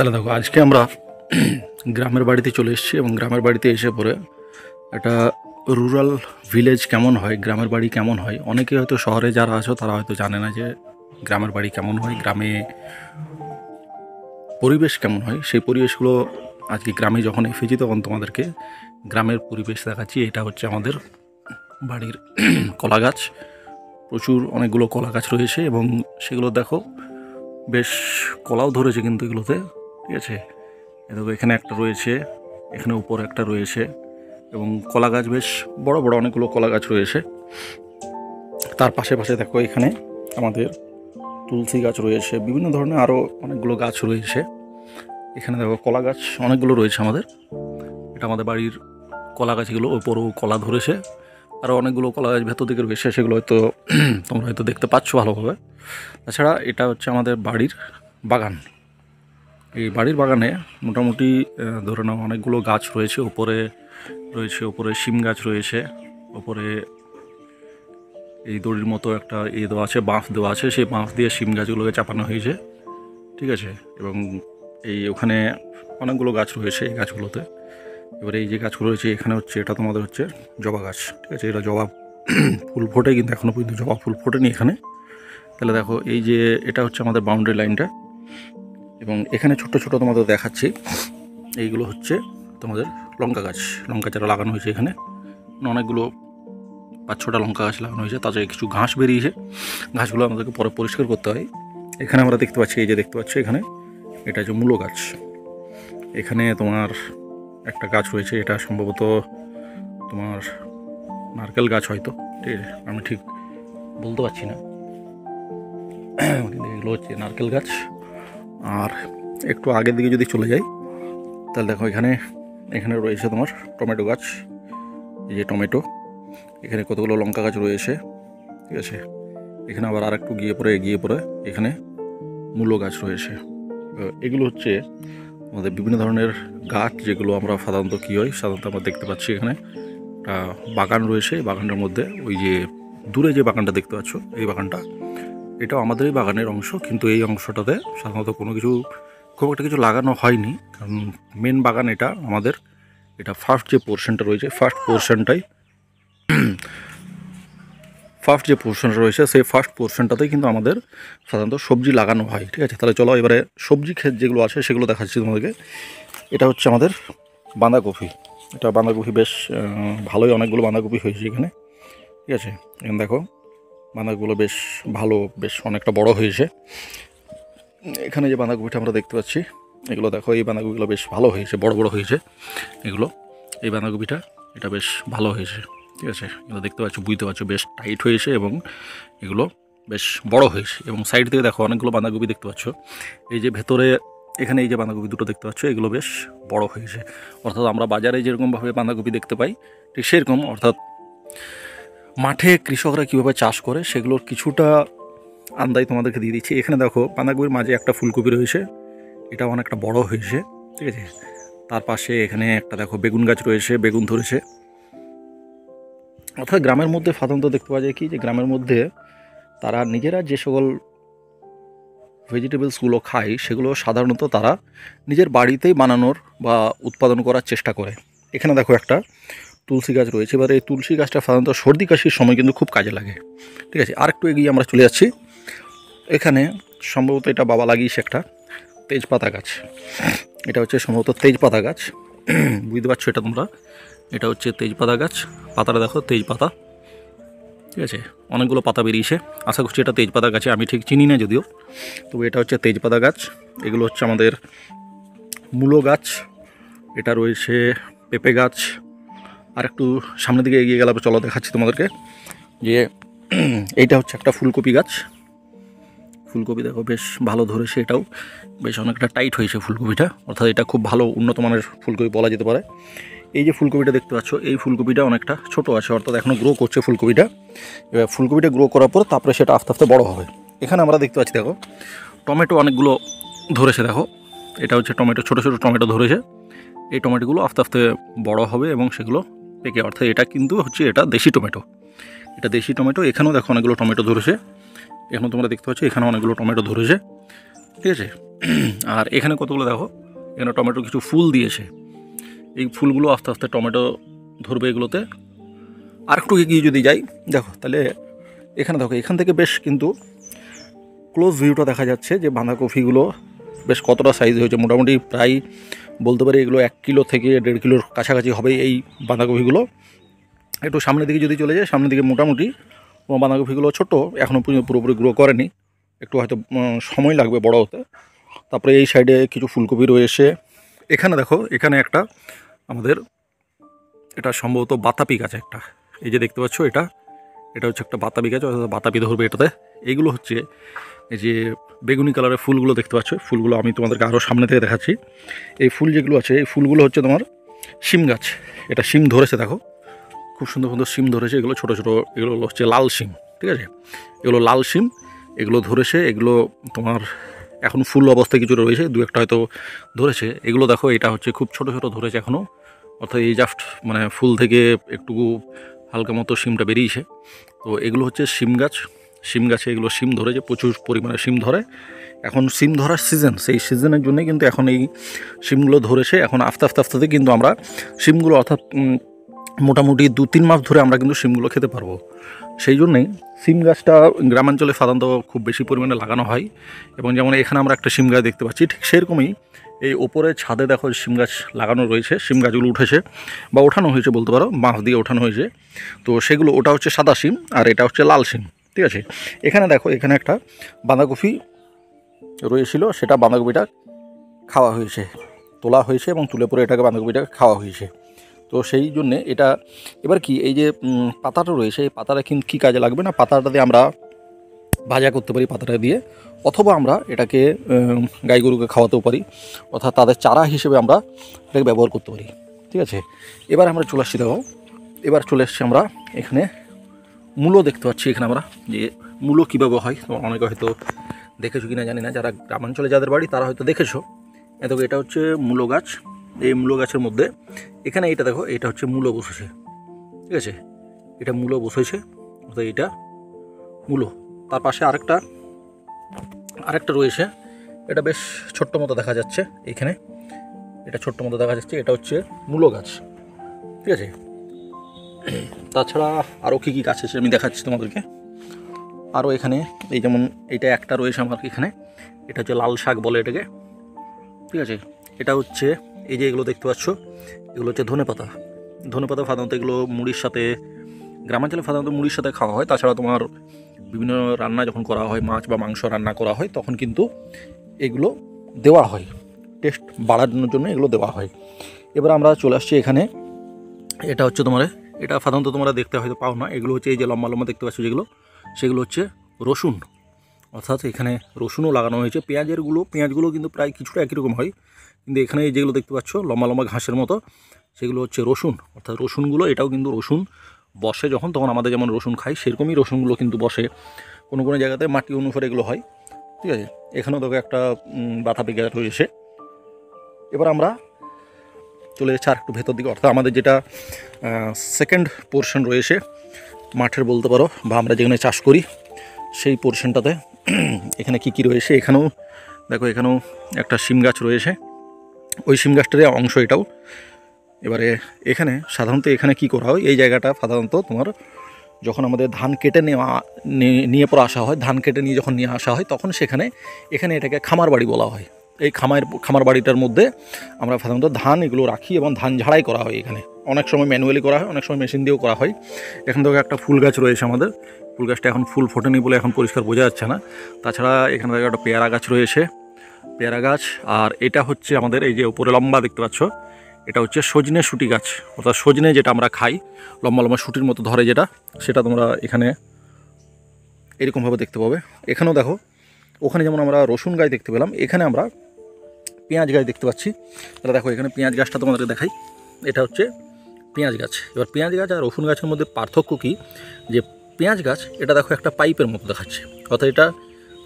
তাহলে দেখো আজকে আমরা গ্রামের বাড়িতে চলে এসেছি এবং গ্রামের বাড়িতে এসে পরে একটা রুরাল ভিলেজ কেমন হয়, গ্রামের বাড়ি কেমন হয়। অনেকে হয়তো শহরে যারা আছো তারা হয়তো জানে না যে গ্রামের বাড়ি কেমন হয়, গ্রামে পরিবেশ কেমন হয়। সেই পরিবেশগুলো আজকে গ্রামে যখন এসেছি তখন তোমাদেরকে গ্রামের পরিবেশ দেখাচ্ছি। এটা হচ্ছে আমাদের বাড়ির কলা গাছ, প্রচুর অনেকগুলো কলা গাছ রয়েছে এবং সেগুলো দেখো বেশ কলাও ধরেছে কিন্তু এগুলোতে, ঠিক আছে। দেখো এখানে একটা রয়েছে, এখানে উপরে একটা রয়েছে এবং কলা গাছ বেশ বড় বড় অনেকগুলো কলা গাছ রয়েছে। তার পাশে পাশে দেখো এখানে আমাদের তুলসী গাছ রয়েছে, বিভিন্ন ধরনের আরও অনেকগুলো গাছ রয়েছে। এখানে দেখো কলা গাছ অনেকগুলো রয়েছে আমাদের, এটা আমাদের বাড়ির কলা গাছগুলো, ওপরও কলা ধরেছে। আরও অনেকগুলো কলা গাছ ভেতর দিকে রয়েছে, সেগুলো হয়তো তোমরা হয়তো দেখতে পাচ্ছ ভালোভাবে। তাছাড়া এটা হচ্ছে আমাদের বাড়ির বাগান। এই বাড়ির বাগানে মোটামুটি ধরে নাও অনেকগুলো গাছ রয়েছে। ওপরে শিম গাছ রয়েছে, ওপরে এই দড়ির মতো একটা দেওয়া আছে, বাঁশ দেওয়া আছে, সেই বাঁশ দিয়ে শিম গাছগুলোকে চাপানো হয়েছে, ঠিক আছে। এবং ওখানে অনেকগুলো গাছ রয়েছে এই গাছগুলোতে। এবারে এই যে গাছগুলো রয়েছে এখানে হচ্ছে, এটা তোমাদের হচ্ছে জবা গাছ, ঠিক আছে। এটা জবা ফুল ফোটে, কিন্তু এখনও পর্যন্ত জবা ফুল ফোটেনি এখানে। তাহলে দেখো এই যে এটা হচ্ছে আমাদের বাউন্ডারি লাইনটা, এবং এখানে ছোট ছোট তোমাদের দেখাচ্ছি, এইগুলো হচ্ছে তোমাদের লঙ্কা গাছ। লঙ্কা চারা লাগানো হয়েছে এখানে, অনেকগুলো 5-6টা লঙ্কা গাছ লাগানো হয়েছে। তাছাড়া কিছু ঘাস বেরিয়েছে, ঘাসগুলো আমাদেরকে পরে পরিষ্কার করতে হয়। এখানে আমরা দেখতে পাচ্ছি, এই যে দেখতে পাচ্ছি এখানে, এটা হচ্ছে মূলো গাছ। এখানে তোমার একটা গাছ রয়েছে, এটা সম্ভবত তোমার নারকেল গাছ হয়তো, ঠিক আছে, আমি ঠিক বলতে পারছি না, কিন্তু এগুলো হচ্ছে নারকেল গাছ। আর একটু আগের দিকে যদি চলে যাই তাহলে দেখো এখানে রয়েছে তোমার টমেটো গাছ। এই যে টমেটো, এখানে কতগুলো লঙ্কা গাছ রয়েছে, ঠিক আছে। এখানে আবার আর একটু এগিয়ে পরে এখানে মূলো গাছ রয়েছে। এগুলো হচ্ছে আমাদের বিভিন্ন ধরনের গাছ, যেগুলো আমরা সাধারণত আমরা দেখতে পাচ্ছি এখানে একটা বাগান রয়েছে। বাগানটার মধ্যে ওই যে দূরে যে বাগানটা দেখতে পাচ্ছ, এই বাগানটা, এটাও আমাদেরই বাগানের অংশ, কিন্তু এই অংশটাতে সাধারণত খুব একটা কিছু লাগানো হয়নি, কারণ মেন বাগান এটা আমাদের। এটা ফার্স্ট যে পোর্শনটা রয়েছে, সেই ফার্স্ট পোর্শনটাতেই কিন্তু আমাদের সাধারণত সবজি লাগানো হয়, ঠিক আছে। তাহলে চলো এবারে সবজি ক্ষেত যেগুলো আছে সেগুলো দেখাচ্ছি তোমাদেরকে। এটা হচ্ছে আমাদের বাঁধাকপি। এটা বাঁধাকপি বেশ ভালোই, অনেকগুলো বাঁধাকপি হয়েছে এখানে, ঠিক আছে। এখানে দেখো বাঁধাকপিগুলো বেশ ভালো, বেশ অনেকটা বড় হয়েছে। এখানে যে বাঁধাকপিটা আমরা দেখতে পাচ্ছি, এগুলো দেখো, এই বাঁধাকপিগুলো বেশ ভালো হয়েছে, বড় বড় হয়েছে এগুলো। এই বাঁধাকপিটা এটা বেশ ভালো হয়েছে, ঠিক আছে। এগুলো দেখতে পাচ্ছ, বুঝতে পারছো, বেশ টাইট হয়েছে এবং এগুলো বেশ বড় হয়েছে। এবং সাইড থেকে দেখো অনেকগুলো বাঁধাকপি দেখতে পাচ্ছ। এই যে ভেতরে এখানে এই যে বাঁধাকপি দুটো দেখতে পাচ্ছ, এগুলো বেশ বড় হয়েছে। অর্থাৎ আমরা বাজারে যেরকমভাবে বাঁধাকপি দেখতে পাই ঠিক সেরকম, অর্থাৎ মাঠে কৃষকরা কীভাবে চাষ করে সেগুলোর কিছুটা আন্দাজ তোমাদেরকে দিয়ে দিচ্ছি। এখানে দেখো বাঁধাকপির মাঝে একটা ফুলকপি রয়েছে, এটা অনেকটা বড় হয়েছে, ঠিক আছে। তার পাশে এখানে একটা দেখো বেগুন গাছ রয়েছে, বেগুন ধরেছে। অর্থাৎ গ্রামের মধ্যে সাধারণত দেখতে পাওয়া যায় কি, যে গ্রামের মধ্যে তারা নিজেরা যে সকল ভেজিটেবলসগুলো খায় সেগুলো সাধারণত তারা নিজের বাড়িতেই বানানোর বা উৎপাদন করার চেষ্টা করে। এখানে দেখো একটা তুলসী গাছ রয়েছে। এবার এই তুলসী গাছটা সাধারণত সর্দি কাশির সময় কিন্তু খুব কাজে লাগে, ঠিক আছে। আরেকটু এগিয়ে আমরা চলে যাচ্ছি, এখানে সম্ভবত এটা বাবা লাগিয়েছে একটা তেজপাতা গাছ। এটা হচ্ছে সম্ভবত তেজপাতা গাছ, বুঝতে পারছো এটা তোমরা, এটা হচ্ছে তেজপাতা গাছ। পাতাটা দেখো, তেজপাতা, ঠিক আছে, অনেকগুলো পাতা বেরিয়েছে। আশা করছি এটা তেজপাতা গাছে, আমি ঠিক চিনি না যদিও, তবে এটা হচ্ছে তেজপাতা গাছ। এগুলো হচ্ছে আমাদের মূলো গাছ, এটা রয়েছে পেঁপে গাছ। আর একটু সামনের দিকে এগিয়ে গেলে চলো দেখাচ্ছি তোমাদেরকে, যে এইটা হচ্ছে একটা ফুলকপি গাছ। ফুলকপি দেখো বেশ ভালো ধরেছে, এটাও বেশ অনেকটা টাইট হয়েছে ফুলকপিটা, অর্থাৎ এটা খুব ভালো উন্নত মানের ফুলকপি বলা যেতে পারে। এই যে ফুলকপিটা দেখতে পাচ্ছ, এই ফুলকপিটা অনেকটা ছোট আছে, অর্থাৎ এখনও গ্রো করছে ফুলকপিটা। এবার ফুলকপিটা গ্রো করার পর তারপরে সেটা আস্তে আস্তে বড় হবে। এখানে আমরা দেখতে পাচ্ছি দেখো টমেটো অনেকগুলো ধরেছে, দেখো এটা হচ্ছে টমেটো, ছোটো ছোটো টমেটো ধরেছে। এই টমেটোগুলো আস্তে আস্তে বড় হবে এবং সেগুলো পেকে, অর্থাৎ এটা কিন্তু হচ্ছে এটা দেশি টমেটো, এটা দেশি টমেটো। এখানেও দেখো অনেকগুলো টমেটো ধরেছে, এখানে তোমরা দেখতে পাচ্ছ এখানে অনেকগুলো টমেটো ধরেছে, ঠিক আছে। আর এখানে কতগুলো দেখো, এখানে টমেটো কিছু ফুল দিয়েছে। এই ফুলগুলো আস্তে আস্তে টমেটো ধরবে এগুলোতে। আর একটু এগিয়ে যদি যাই দেখো, তাহলে এখানে দেখো, এখান থেকে বেশ কিন্তু ক্লোজ ভিউটা দেখা যাচ্ছে যে বাঁধাকপিগুলো বেশ কতটা সাইজ হয়েছে। মোটামুটি প্রায় বলতে পারি এগুলো 1 কিলো থেকে 1.5 কিলোর কাছাকাছি হবে এই বাঁধাকপিগুলো। একটু সামনের দিকে যদি চলে যায়, সামনের দিকে মোটামুটি বাঁধাকপিগুলো ছোটো, এখনও পুরোপুরি গ্রো করেনি, একটু হয়তো সময় লাগবে বড় হতে। তারপরে এই সাইডে কিছু ফুলকপি রয়েছে। এখানে দেখো, এখানে একটা আমাদের এটা সম্ভবত বাতাবি গাছ একটা, এই যে দেখতে পাচ্ছ, এটা হচ্ছে একটা বাতাবি গাছ, বাতাবি ধরবে এটাতে। এইগুলো হচ্ছে এই যে বেগুনি কালারের ফুলগুলো দেখতে পাচ্ছ, ফুলগুলো আমি তোমাদেরকে আরও সামনে থেকে দেখাচ্ছি। এই ফুল যেগুলো আছে, এই ফুলগুলো হচ্ছে তোমার শিম গাছ। এটা শিম ধরেছে দেখো, খুব সুন্দর সুন্দর শিম ধরেছে। এগুলো ছোটো ছোটো, এগুলো হচ্ছে লাল শিম, ঠিক আছে, এগুলো লাল শিম, এগুলো ধরেছে। এগুলো তোমার এখন ফুল অবস্থায় কিছু রয়েছে, দু একটা হয়তো ধরেছে। এগুলো দেখো, এটা হচ্ছে খুব ছোটো ছোটো ধরেছে এখনও, অর্থাৎ এই জাস্ট মানে ফুল থেকে একটু হালকা মতো শিমটা বেরিয়েছে। তো এগুলো হচ্ছে শিম গাছ। শিম গাছে এগুলো শিম ধরেছে, প্রচুর পরিমাণে শিম ধরে। এখন শিম ধরার সিজন, সেই সিজনের জন্যই কিন্তু এখন এই শিমগুলো ধরেছে। এখন আস্তে আস্তে আস্তে কিন্তু আমরা শিমগুলো, অর্থাৎ মোটামুটি 2-3 মাস ধরে আমরা কিন্তু শিমগুলো খেতে পারবো। সেই জন্যেই শিম গাছটা গ্রামাঞ্চলে সাধারণত খুব বেশি পরিমাণে লাগানো হয়। এবং যেমন এখানে আমরা একটা শিম গাছ দেখতে পাচ্ছি, ঠিক সেরকমই এই ওপরে ছাদে দেখো শিম গাছ লাগানো রয়েছে। শিম গাছগুলো উঠেছে বা ওঠানো হয়েছে বলতে পারো, বাঁশ দিয়ে ওঠানো হয়েছে। তো সেগুলো, ওটা হচ্ছে সাদা শিম আর এটা হচ্ছে লাল শিম, ঠিক আছে। এখানে দেখো, এখানে একটা বাঁধাকপি রয়েছিল, সেটা বাঁধাকপিটা খাওয়া হয়েছে, তোলা হয়েছে এবং তুলে পরে এটাকে বাঁধাকপিটাকে খাওয়া হয়েছে। তো সেই জন্যে এটা এবার কি, এই যে পাতাটা রয়েছে, এই পাতাটা কিন্তু কী কাজে লাগবে না, পাতাটা দিয়ে আমরা ভাজা করতে পারি পাতাটা দিয়ে, অথবা আমরা এটাকে গাই গরুকে খাওয়াতেও পারি, অর্থাৎ তাদের চারা হিসেবে আমরা এটাকে ব্যবহার করতে পারি, ঠিক আছে। এবার আমরা চলে আসছি দেখো, এবার চলে এসছি আমরা এখানে মূলো দেখতে পাচ্ছি। এখানে আমরা যে মূলো কীভাবে হয়, তোমার অনেকে হয়তো দেখেছো কিনা জানি না, যারা গ্রামাঞ্চলে যাদের বাড়ি তারা হয়তো দেখেছো। দেখো, এটা হচ্ছে মূলো গাছ। এই মূলো গাছের মধ্যে এখানে এটা দেখো, এটা হচ্ছে মূলো বসেছে, ঠিক আছে, এটা মূলো বসেছে, অর্থাৎ এটা মূলো। তার পাশে আরেকটা রয়েছে, এটা বেশ ছোট্ট মতো দেখা যাচ্ছে এখানে, এটা ছোট্ট মতো দেখা যাচ্ছে, এটা হচ্ছে মূলো গাছ, ঠিক আছে। তাছাড়া আরও কী কী গাছ আছে আমি দেখাচ্ছি তোমাদেরকে। আরও এখানে এই যেমন এইটা একটা রয়েছে আমার এখানে, এটা হচ্ছে লাল শাক বলে এটাকে, ঠিক আছে। এটা হচ্ছে এই যে এগুলো দেখতে পাচ্ছ, এগুলো হচ্ছে ধনেপাতা। ধনেপাতা সাধারণত এগুলো মুড়ির সাথে, গ্রামাঞ্চলে সাধারণত মুড়ির সাথে খাওয়া হয়। তাছাড়া তোমার বিভিন্ন রান্না যখন করা হয়, মাছ বা মাংস রান্না করা হয়, তখন কিন্তু এগুলো দেওয়া হয়, টেস্ট বাড়ানোর জন্য এগুলো দেওয়া হয়। এবার আমরা চলে আসছি এখানে, এটা হচ্ছে তোমার, এটা সাধারণত তোমরা দেখতে হয়তো পাও না, এগুলো হচ্ছে এই যে লম্বা লম্বা দেখতে পাচ্ছ যেগুলো, সেগুলো হচ্ছে রসুন, অর্থাৎ এখানে রসুনও লাগানো হয়েছে। পেঁয়াজগুলো কিন্তু প্রায় কিছুটা একই রকম হয়, কিন্তু এখানে যেগুলো দেখতে পাচ্ছ লম্বা লম্বা ঘাসের মতো, সেগুলো হচ্ছে রসুন, অর্থাৎ রসুনগুলো, এটাও কিন্তু রসুন বসে যখন, তখন আমাদের যেমন রসুন খাই সেরকমই রসুনগুলো কিন্তু বসে। কোনো কোনো জায়গাতে মাটি অনুসারে এগুলো হয়, ঠিক আছে। এখানেও দেখো একটা বাতাবি গাছ রয়েছে। এবার আমরা চলে যাচ্ছি আর একটু ভেতর দিকে, অর্থাৎ আমাদের যেটা সেকেন্ড পোর্শন রয়েছে মাঠের বলতে পারো, বা আমরা যেখানে চাষ করি সেই পোর্শনটাতে এখানে কি কি রয়েছে। এখানেও দেখো, এখানেও একটা শিম গাছ রয়েছে, ওই শিম গাছটারই অংশ এটাও। এবারে এখানে সাধারণত এখানে কি করা হয়, এই জায়গাটা সাধারণত তোমার যখন আমাদের ধান কেটে নিয়ে পরে আসা হয়, ধান কেটে নিয়ে যখন নিয়ে আসা হয়, তখন এখানে এটাকে খামার বাড়ি বলা হয়। এই খামার বাড়িটার মধ্যে আমরা সাধারণত ধান এগুলো রাখি এবং ধান ঝাড়াই করা হয়। এখানে অনেক সময় ম্যানুয়ালি করা হয়, অনেক সময় মেশিন দিয়েও করা হয়। এখান থেকে একটা ফুল গাছ রয়েছে আমাদের, ফুল গাছটা এখন ফুল ফোটেনি বলে এখন পরিষ্কার বোঝা যাচ্ছে না। তাছাড়া এখানে থেকে একটা পেয়ারা গাছ রয়েছে, পেয়ারা গাছ। আর এটা হচ্ছে আমাদের এই যে উপরে লম্বা দেখতে পাচ্ছ, এটা হচ্ছে সজনে শুঁটি গাছ, অর্থাৎ সজনে যেটা আমরা খাই, লম্বা লম্বা শুঁটির মতো ধরে যেটা, সেটা তোমরা এখানে এরকমভাবে দেখতে পাবে। এখানেও দেখো, ওখানে যেমন আমরা রসুন গাছ দেখতে পেলাম, এখানে আমরা পেঁয়াজ গাছ দেখতে পাচ্ছি। তাহলে দেখো, এখানে পেঁয়াজ গাছটা তোমাদেরকে দেখাই, এটা হচ্ছে পেঁয়াজ গাছ। এবার পেঁয়াজ গাছ আর রসুন গাছের মধ্যে পার্থক্য কী, যে পেঁয়াজ গাছ এটা দেখো একটা পাইপের মতো দেখাচ্ছে, অর্থাৎ এটা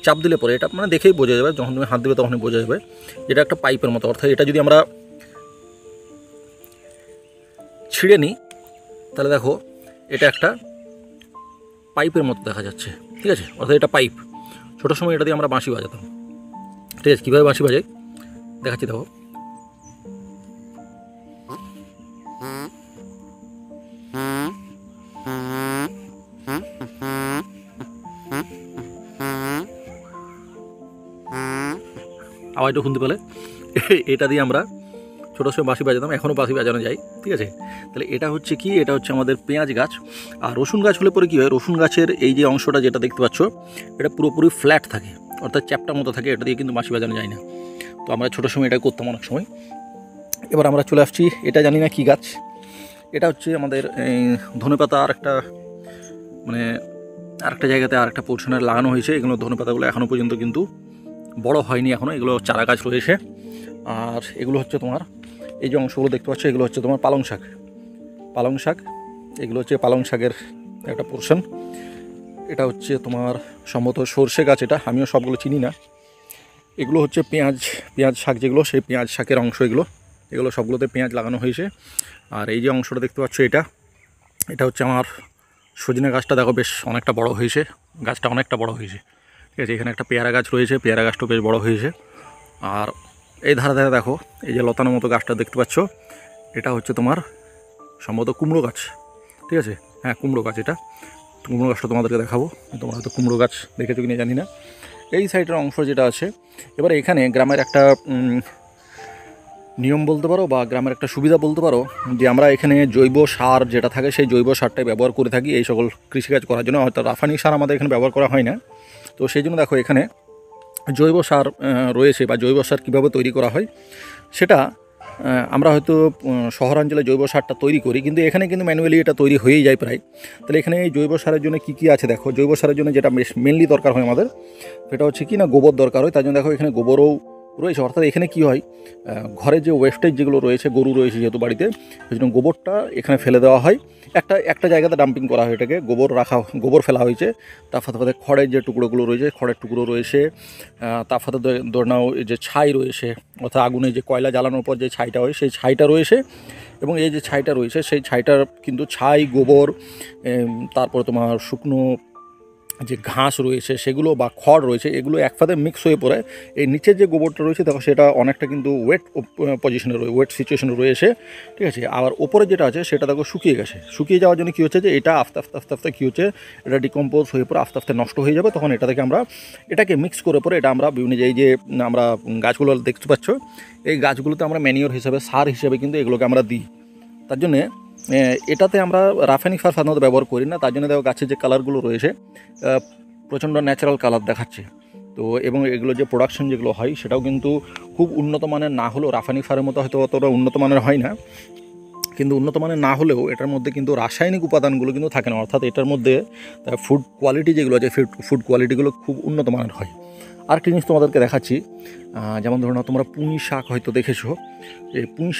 চাপ দিলে পরে, এটা মানে দেখেই বোঝা যাবে, যখন তুমি হাত দেবে তখনই বোঝা যাবে এটা একটা পাইপের মতো। অর্থাৎ এটা যদি আমরা ছিঁড়ে নিই, তাহলে দেখো এটা একটা পাইপের মতো দেখা যাচ্ছে, ঠিক আছে, অর্থাৎ এটা পাইপ। ছোটো সময় এটা দিয়ে আমরা বাঁশি বাজাতাম, ঠিক আছে, কীভাবে বাঁশি বাজাই দেখাচ্ছি দেখো। আওয়াজটা শুনতে পেলে, এটা দিয়ে আমরা ছোটো সময় বাঁশি বাজাতাম, এখনও বাঁশি বাজানো যায়। ঠিক আছে, তাহলে এটা হচ্ছে কি, এটা হচ্ছে আমাদের পেঁয়াজ গাছ। আর রসুন গাছ হলে পরে কী হয়, রসুন গাছের এই যে অংশটা যেটা দেখতে পাচ্ছ, এটা পুরোপুরি ফ্ল্যাট থাকে, অর্থাৎ চ্যাপটা মতো থাকে, এটা দিয়ে কিন্তু বাঁশি বাজানো যায় না। তো আমরা ছোটো সময় এটা করতাম অনেক সময়। এবার আমরা চলে আসছি, এটা জানি না কী গাছ, এটা হচ্ছে আমাদের ধনেপাতা। আর একটা মানে আরেকটা জায়গাতে আরেকটা পোর্শনের লাগানো হয়েছে। এগুলো ধনেপাতাগুলো এখনও পর্যন্ত কিন্তু বড় হয়নি এখনও, এগুলো চারা গাছ রয়েছে। আর এগুলো হচ্ছে তোমার এই যে অংশগুলো দেখতে পাচ্ছ, এগুলো হচ্ছে তোমার পালং শাক। পালং শাক, এগুলো হচ্ছে পালং শাকের একটা পোর্শন। এটা হচ্ছে তোমার সম্ভবত সর্ষে গাছ, এটা আমিও সবগুলো চিনি না। এগুলো হচ্ছে পেঁয়াজ শাক, যেগুলো সেই পেঁয়াজ শাকের অংশ, এগুলো সবগুলোতে পেঁয়াজ লাগানো হয়েছে। আর এই যে অংশটা দেখতে পাচ্ছ, এটা হচ্ছে আমার সজনে গাছটা। দেখো বেশ অনেকটা বড় হয়েছে, গাছটা অনেকটা বড় হয়েছে। ঠিক আছে, এখানে একটা পেয়ারা গাছ রয়েছে, পেয়ারা গাছটাও বেশ বড় হয়েছে। আর এই ধারে ধারে দেখো, এই যে লতানোর মতো গাছটা দেখতে পাচ্ছ, এটা হচ্ছে তোমার সম্ভবত কুমড়ো গাছ। ঠিক আছে, হ্যাঁ কুমড়ো গাছ, এটা কুমড়ো গাছটা তোমাদেরকে দেখাবো। তোমরা হয়তো কুমড়ো গাছ দেখেছো কিনা জানি না। এই সাইডের অংশ যেটা আছে, এবার এখানে গ্রামের একটা নিয়ম বলতে পারো বা গ্রামের একটা সুবিধা বলতে পারো, যে আমরা এখানে জৈব সার যেটা থাকে সেই জৈব সারটাই ব্যবহার করে থাকি এই সকল কৃষিকাজ করার জন্য। হয়তো রাসায়নিক সার আমাদের এখানে ব্যবহার করা হয় না। তো সেই জন্য দেখো এখানে জৈব সার রয়েছে, বা জৈব সার কীভাবে তৈরি করা হয় সেটা আমরা হয়তো শহরাঞ্চলে জৈব সারটা তৈরি করি, কিন্তু এখানে কিন্তু ম্যানুয়ালি এটা তৈরি হয়েই যায় প্রায়। তাহলে এখানে এই জৈব সারের জন্য কী কী আছে দেখো। জৈব সারের জন্য যেটা মেনলি দরকার হয় আমাদের, সেটা হচ্ছে কি না, গোবর দরকার হয়। তার জন্য দেখো এখানে গোবরও রয়েছে। অর্থাৎ এখানে কি হয়, ঘরে যে ওয়েস্টেজ যেগুলো রয়েছে, গরু রয়েছে যেহেতু বাড়িতে, সেই জন্য গোবরটা এখানে ফেলে দেওয়া হয়। একটা জায়গাতে ডাম্পিং করা হয়, এটাকে গোবর ফেলা হয়েছে। তার সাথে খড়ের যে টুকরোগুলো রয়েছে, খড়ের টুকরো রয়েছে। তার সাথে ধরে নাও যে ছাই রয়েছে, অর্থাৎ আগুনে যে কয়লা জ্বালানোর পর যে ছাইটা হয় সেই ছাইটা রয়েছে। এবং এই যে ছাইটা রয়েছে সেই ছাইটার কিন্তু ছাই, গোবর, তারপরে তোমার শুকনো যে ঘাস রয়েছে সেগুলো বা খড় রয়েছে, এগুলো একসাথে মিক্স হয়ে পড়ে এই নিচের যে গোবরটা রয়েছে দেখো, সেটা অনেকটা কিন্তু ওয়েট সিচুয়েশনে রয়েছে। ঠিক আছে, আবার ওপরে যেটা আছে সেটা দেখো শুকিয়ে গেছে। শুকিয়ে যাওয়ার জন্য কী হচ্ছে, যে এটা আস্তে আস্তে কী হচ্ছে, এটা ডিকম্পোজ হয়ে পরে আস্তে আস্তে নষ্ট হয়ে যাবে। তখন এটা থেকে আমরা এটাকে মিক্স করে পরে এটা আমরা বিভিন্ন যে আমরা গাছগুলো দেখতে পাচ্ছ, এই গাছগুলোতে আমরা ম্যানিওর হিসাবে, সার হিসাবে কিন্তু এগুলোকে আমরা দিই। তার জন্যে এটাতে আমরা রাসায়নিক সার সাধারণত ব্যবহার করি না। তার জন্য দেখো গাছের যে কালারগুলো রয়েছে প্রচণ্ড ন্যাচারাল কালার দেখাচ্ছে। তো এবং এগুলো যে প্রোডাকশন যেগুলো হয় সেটাও কিন্তু খুব উন্নত মানের না হলেও, রাসায়নিক সারের মতো হয়তো অতটা উন্নত মানের হয় না, কিন্তু উন্নত মানের না হলেও এটার মধ্যে কিন্তু রাসায়নিক উপাদানগুলো কিন্তু থাকে না। অর্থাৎ এটার মধ্যে ফুড কোয়ালিটি যেগুলো আছে, ফুড কোয়ালিটিগুলো খুব উন্নত মানের হয়। আরেকটি জিনিস তোমাদেরকে দেখাচ্ছি, যেমন ধরো তোমরা পুঁই শাক হয়তো দেখেছো। এই পুঁই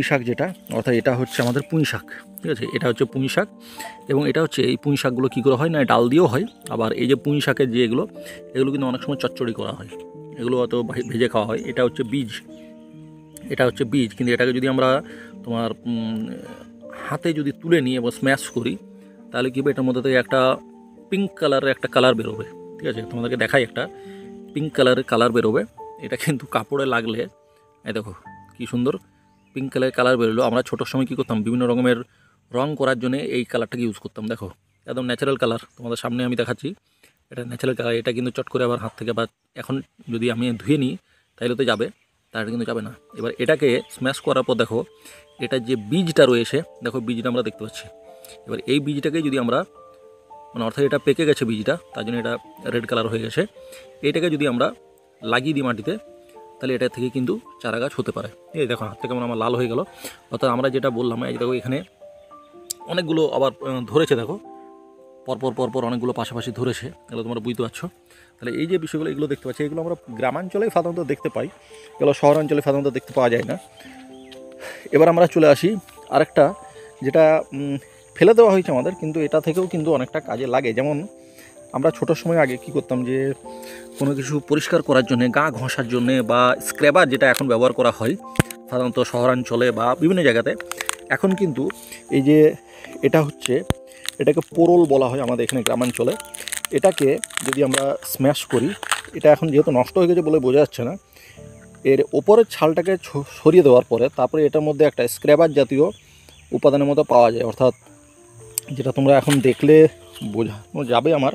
শাক যেটা, অর্থাৎ এটা হচ্ছে আমাদের পুঁই শাক। ঠিক আছে, এটা হচ্ছে পুঁই শাক। এবং এটা হচ্ছে এই পুঁই শাকগুলো কী করে হয় না, ডাল দিয়েও হয়। আবার এই যে পুঁই শাকের যে এগুলো কিন্তু অনেক সময় চচ্চড়ি করা হয়, এগুলো হয়তো ভেজে খাওয়া হয়। এটা হচ্ছে বীজ, কিন্তু এটাকে যদি আমরা তোমার হাতে যদি তুলে নিই এবং স্ম্যাশ করি, তাহলে কী হবে, এটার মধ্যে থেকে একটা পিঙ্ক কালারের একটা কালার বেরোবে। ঠিক আছে, তোমাদেরকে দেখাই, একটা পিঙ্ক কালারের কালার বেরোবে। এটা কিন্তু কাপড়ে লাগলে, এই দেখো কী সুন্দর পিঙ্ক কালারের কালার বেরোলো। আমরা ছোটোর সময় কী করতাম, বিভিন্ন রকমের রং করার জন্য এই কালারটাকে ইউজ করতাম। দেখো একদম ন্যাচারাল কালার, তোমাদের সামনে আমি দেখাচ্ছি, এটা ন্যাচারাল কালার। এটা কিন্তু চট করে আবার হাত থেকে, বা এখন যদি আমি ধুয়ে নিই তাহলে তো যাবে, তাহলে কিন্তু যাবে না। এবার এটাকে স্ম্যাশ করার পর দেখো, এটার যে বীজটা রয়েছে, দেখো বীজটা আমরা দেখতে পাচ্ছি। এবার এই বীজটাকে যদি আমরা, মানে অর্থাৎ এটা পেকে গেছে বীজটা, তার জন্য এটা রেড কালার হয়ে গেছে, এইটাকে যদি আমরা লাগিয়ে দিই মাটিতে, তাহলে এটা থেকে কিন্তু চারা গাছ হতে পারে। এই দেখো হাত থেকে আমার লাল হয়ে গেল। অর্থাৎ আমরা যেটা বললাম, এই দেখো এখানে অনেকগুলো আবার ধরেছে, দেখো পরপর অনেকগুলো পাশাপাশি ধরেছে, এগুলো তোমরা বুঝতে পারছো। তাহলে এই যে বিষয়গুলো এগুলো দেখতে পাচ্ছি, এগুলো আমরা গ্রামাঞ্চলে সাধারণত দেখতে পাই, এগুলো শহরাঞ্চলে সাধারণত দেখতে পাওয়া যায় না। এবার আমরা চলে আসি আরেকটা, যেটা ফেলে দেওয়া হয়েছে আমাদের, কিন্তু এটা থেকেও কিন্তু অনেকটা কাজে লাগে। যেমন আমরা ছোটোর সময় আগে কী করতাম, যে কোনো কিছু পরিষ্কার করার জন্যে, গা ঘষার জন্যে, বা স্ক্র্যাবার যেটা এখন ব্যবহার করা হয় সাধারণত শহরাঞ্চলে বা বিভিন্ন জায়গাতে, এখন কিন্তু এই যে এটাকে পোরল বলা হয় আমাদের এখানে গ্রামাঞ্চলে। এটাকে যদি আমরা স্ম্যাশ করি, এটা এখন যেহেতু নষ্ট হয়ে গেছে বলে বোঝা যাচ্ছে না, এর ওপরের ছালটাকে সরিয়ে দেওয়ার পরে তারপরে এটার মধ্যে একটা স্ক্র্যাবার জাতীয় উপাদানের মতো পাওয়া যায়, অর্থাৎ যেটা তোমরা এখন দেখলে বোঝানো যাবে আমার,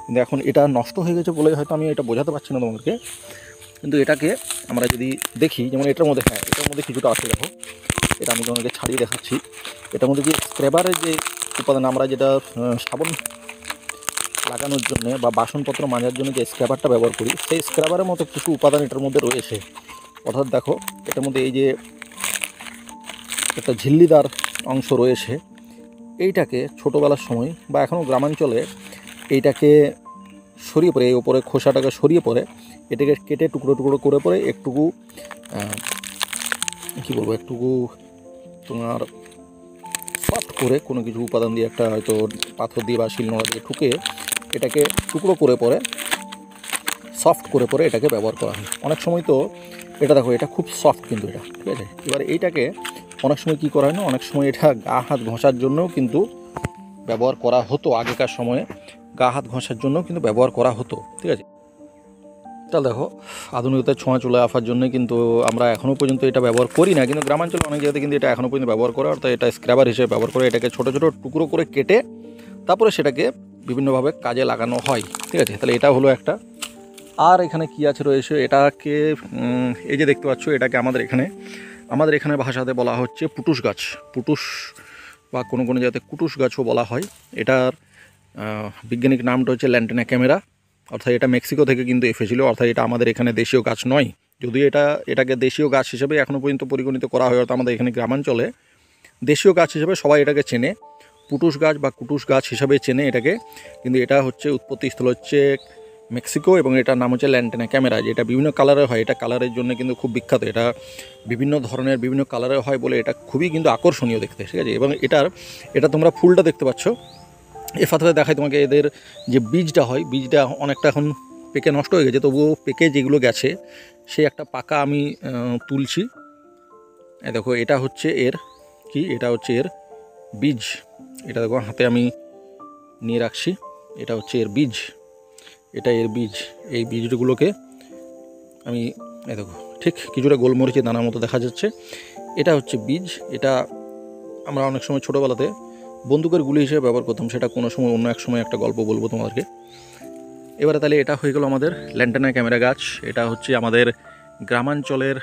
কিন্তু এখন এটা নষ্ট হয়ে গেছে বলে হয়তো আমি এটা বোঝাতে পারছি না তোমাদেরকে। কিন্তু এটাকে আমরা যদি দেখি, যেমন এটার মধ্যে, হ্যাঁ এটার মধ্যে কিছুটা আছে, দেখো এটা আমি তোমাদেরকে ছাড়িয়ে দেখাচ্ছি। এটার মধ্যে যে স্ক্র্যাবারের যে উপাদান, আমরা যেটা সাবান লাগানোর জন্য বা বাসনপত্র মাজার জন্য যে স্ক্র্যাবারটা ব্যবহার করি, সেই স্ক্র্যাবারের মতো কিছু উপাদান এটার মধ্যে রয়েছে। অর্থাৎ দেখো এটার মধ্যে এই যে একটা ঝিল্লিদার অংশ রয়েছে, এইটাকে ছোটোবেলার সময় বা এখনও গ্রামাঞ্চলে এইটাকে সরিয়ে পড়ে, এই ওপরে খোসাটাকে সরিয়ে পড়ে এটাকে কেটে টুকরো টুকরো করে পরে একটুকু কী বলবো, একটুকু তোমার সফট করে কোনো কিছু উপাদান দিয়ে, একটা হয়তো পাথর দিয়ে বা শিলনোড়া দিয়ে ঠুকে এটাকে টুকরো করে পরে সফট করে পরে এটাকে ব্যবহার করা হয়। অনেক সময় তো এটা দেখো এটা খুব সফট কিন্তু এটা, ঠিক আছে। এবার এইটাকে অনেক সময় কী করা হয় না, অনেক সময় এটা গা হাত ঘষার জন্যও কিন্তু ব্যবহার করা হতো। আগেকার সময়ে গা হাত ঘষার জন্য কিন্তু ব্যবহার করা হতো, ঠিক আছে। এটা দেখো আধুনিকতার ছোঁয়া চলে আসার জন্য কিন্তু আমরা এখনও পর্যন্ত এটা ব্যবহার করি না, কিন্তু গ্রামাঞ্চলে অনেক জায়গাতে কিন্তু এটা এখনও পর্যন্ত ব্যবহার করে। অর্থাৎ এটা স্ক্র্যাবার হিসেবে ব্যবহার করে এটাকে ছোটো ছোটো টুকরো করে কেটে তারপরে সেটাকে বিভিন্নভাবে কাজে লাগানো হয়, ঠিক আছে। তাহলে এটা হলো একটা। আর এখানে কি আছে রয়েছে, এটাকে এই যে দেখতে পাচ্ছ, এটাকে আমাদের এখানে ভাষাতে বলা হচ্ছে পুটুস গাছ, পুটুস বা কোনো কোনো জায়গাতে কুটুস গাছও বলা হয়। এটার বৈজ্ঞানিক নামটা হচ্ছে ল্যান্টেনা ক্যামেরা। অর্থাৎ এটা মেক্সিকো থেকে কিন্তু এসেছিল, অর্থাৎ এটা আমাদের এখানে দেশীয় গাছ নয়। যদিও এটাকে দেশীয় গাছ হিসেবে এখনও পর্যন্ত পরিগণিত করা হয়, অর্থাৎ আমাদের এখানে গ্রামাঞ্চলে দেশীয় গাছ হিসেবে সবাই এটাকে চেনে, পুটুস গাছ বা কুটুস গাছ হিসাবে চেনে এটাকে। কিন্তু এটা হচ্ছে উৎপত্তিস্থল হচ্ছে মেক্সিকো, এবং এটার নাম হচ্ছে ল্যান্টেনা ক্যামেরা। যেটা বিভিন্ন কালারের হয়, এটা কালারের জন্য কিন্তু খুব বিখ্যাত। এটা বিভিন্ন ধরনের বিভিন্ন কালারের হয় বলে এটা খুবই কিন্তু আকর্ষণীয় দেখতে, ঠিক আছে। এবং এটা তোমরা ফুলটা দেখতে পাচ্ছ, এর সাথে দেখাই তোমাকে এদের যে বীজটা হয়, বীজটা অনেকটা এখন পেকে নষ্ট হয়ে গেছে, তবুও পেকে যেগুলো গেছে সেই একটা পাকা আমি তুলছি। দেখো এটা হচ্ছে এর কি, এটা হচ্ছে এর বীজ। এটা দেখো হাতে আমি নিয়ে রাখছি, এটা হচ্ছে এর বীজ, এটা এর বীজ। এই বীজগুলোকে আমি দেখো ঠিক কিছুটা গোলমরিচের দানার মতো দেখা যাচ্ছে, এটা হচ্ছে বীজ। এটা আমরা অনেক সময় ছোটোবেলাতে বন্দুকের গুলি হিসেবে ব্যবহার করতাম, সেটা কোনো সময় অন্য এক সময় একটা গল্প বলবো তোমাদেরকে। এবারে তাহলে এটা হয়ে গেল আমাদের ল্যান্টেনা ক্যামেরা গাছ। এটা হচ্ছে আমাদের গ্রামাঞ্চলের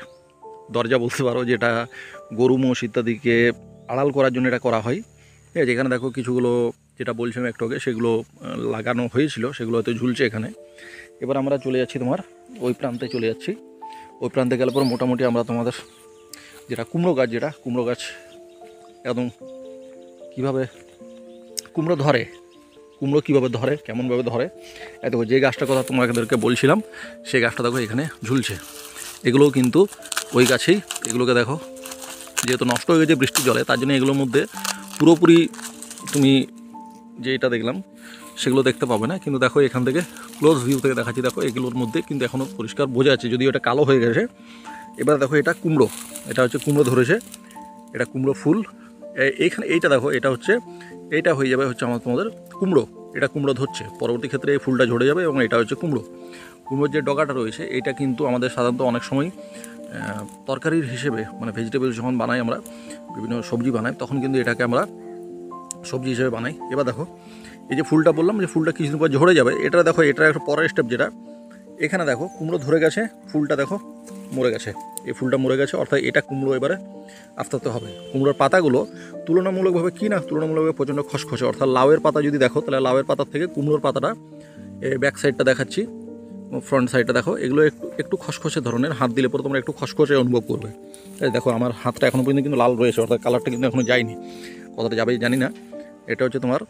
দরজা বলতে পারো, যেটা গরু মোষ ইত্যাদিকে আড়াল করার জন্য এটা করা হয়, ঠিক আছে। এখানে দেখো কিছুগুলো যেটা বলছিলাম একটু আগে, সেগুলো লাগানো হয়েছিল, সেগুলো হয়তো ঝুলছে এখানে। এবার আমরা চলে যাচ্ছি তোমার ওই প্রান্তে চলে যাচ্ছি। ওই প্রান্তে গেলে পর মোটামুটি আমরা তোমাদের যেটা কুমড়ো গাছ একদম কীভাবে কুমড়ো কীভাবে ধরে, কেমনভাবে ধরে, দেখো যে গাছটার কথা তোমাদেরকে বলছিলাম সেই গাছটা দেখো এখানে ঝুলছে। এগুলোও কিন্তু ওই গাছেই, এগুলোকে দেখো যেহেতু নষ্ট হয়ে গেছে বৃষ্টির জলে, তার জন্য এগুলোর মধ্যে পুরোপুরি তুমি যেটা দেখলাম সেগুলো দেখতে পাবে না, কিন্তু দেখো এখান থেকে ক্লোজ ভিউ থেকে দেখাচ্ছি, দেখো এগুলোর মধ্যে কিন্তু এখনও পরিষ্কার বোঝা যাচ্ছে, যদিও এটা কালো হয়ে গেছে। এবার দেখো এটা কুমড়ো, এটা হচ্ছে কুমড়ো ধরেছে, এটা কুমড়ো ফুল। এইখানে এইটা দেখো, এইটা হয়ে যাবে হচ্ছে তোমাদের কুমড়ো। এটা কুমড়ো ধরছে, পরবর্তী ক্ষেত্রে এই ফুলটা ঝরে যাবে, এবং এটা হচ্ছে কুমড়োর যে ডগাটা রয়েছে, এটা কিন্তু আমাদের সাধারণত অনেক সময় তরকারির হিসেবে, মানে ভেজিটেবল যখন বানাই, আমরা বিভিন্ন সবজি বানাই, তখন কিন্তু এটাকে আমরা সবজি হিসেবে বানাই। এবার দেখো এই যে ফুলটা বললাম, যে ফুলটা কিছুদিন পর ঝরে যাবে, এটা দেখো এটা একটা পরের স্টেপ, যেটা এখানে দেখো কুমড়ো ধরে গেছে, ফুলটা দেখো মরে গেছে, এই ফুলটা মরে গেছে, অর্থাৎ এটা কুমড়ো এবারে আস্তে হবে। কুমড়োর পাতাগুলো তুলনামূলকভাবে প্রচণ্ড খসখসে, অর্থাৎ লাউয়ের পাতা যদি দেখো, তাহলে লাউয়ের পাতার থেকে কুমড়োর পাতাটা ব্যাক সাইডটা দেখাচ্ছি, ফ্রন্ট সাইডটা দেখো, এগুলো একটু খসখসে ধরনের, হাত দিলে পরে তোমরা একটু খসখসে অনুভব করবে। দেখো আমার হাতটা এখনও পর্যন্ত কিন্তু লাল রয়েছে, অর্থাৎ কালারটা কিন্তু এখনও যায়নি, কতটা যাবে জানি না। এটা হচ্ছে তোমার